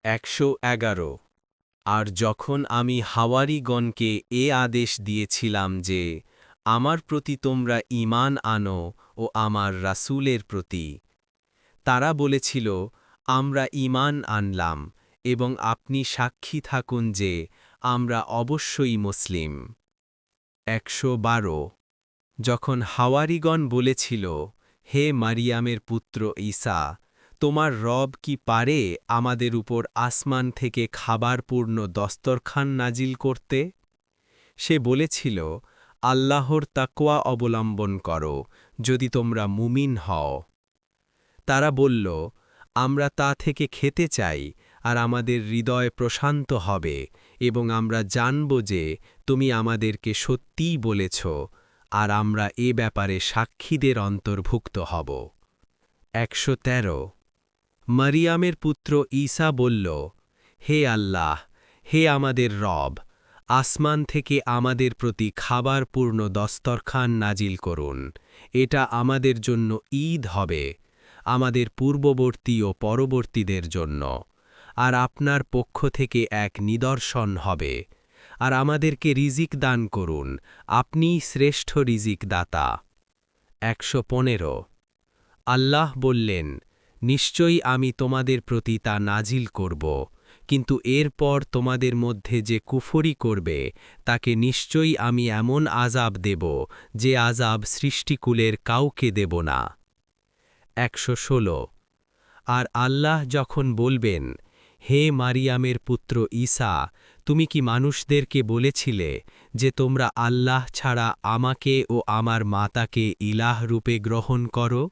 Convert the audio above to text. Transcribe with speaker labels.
Speaker 1: 111 আর যখন আমি হাওয়ারিগণকে এ আদেশ দিয়েছিলাম যে আমার প্রতি তোমরা ঈমান আনো ও আমার রাসূলের প্রতি, তারা বলেছিল, আমরা ঈমান আনলাম এবং আপনি সাক্ষী থাকুন যে আমরা অবশ্যই মুসলিম। 112 যখন হাওয়ারিগণ বলেছিল, হে মারিয়ামের পুত্র ঈসা, তোমার রব কি পারে আমাদের উপর আসমান থেকে খাবারপূর্ণ দস্তরখান নাজিল করতে? সে বলেছিল, আল্লাহর তাকওয়া অবলম্বন করো যদি তোমরা মুমিন হও। তারা বলল, আমরা তা থেকে খেতে চাই আর আমাদের হৃদয় প্রশান্ত হবে এবং আমরা জানব যে তুমি আমাদেরকে সত্যিই বলেছ আর আমরা এ ব্যাপারে সাক্ষীদের অন্তর্ভুক্ত হব। 113 মারিয়ামের পুত্র ঈসা বলল, হে আল্লাহ, হে আমাদের রব, আসমান থেকে আমাদের প্রতি খাবারপূর্ণ দস্তরখান নাজিল করুন, এটা আমাদের জন্য ঈদ হবে, আমাদের পূর্ববর্তী ও পরবর্তীদের জন্য, আর আপনার পক্ষ থেকে এক নিদর্শন হবে, আর আমাদেরকে রিজিক দান করুন, আপনিই শ্রেষ্ঠ রিজিক দাতা। 115 আল্লাহ বললেন, নিশ্চয়ই আমি তোমাদের প্রতি তা নাজিল করব, কিন্তু এরপর তোমাদের মধ্যে যে কুফরি করবে তাকে নিশ্চয়ই আমি এমন আযাব দেব যে আযাব সৃষ্টিকুলের কাউকে দেব না। 116 আর আল্লাহ যখন বলবেন, হে মারিয়ামের পুত্র ঈসা, তুমি কি মানুষদেরকে বলেছিলে যে তোমরা আল্লাহ ছাড়া আমাকে ও আমার মাতাকে ইলাহ রূপে গ্রহণ করো?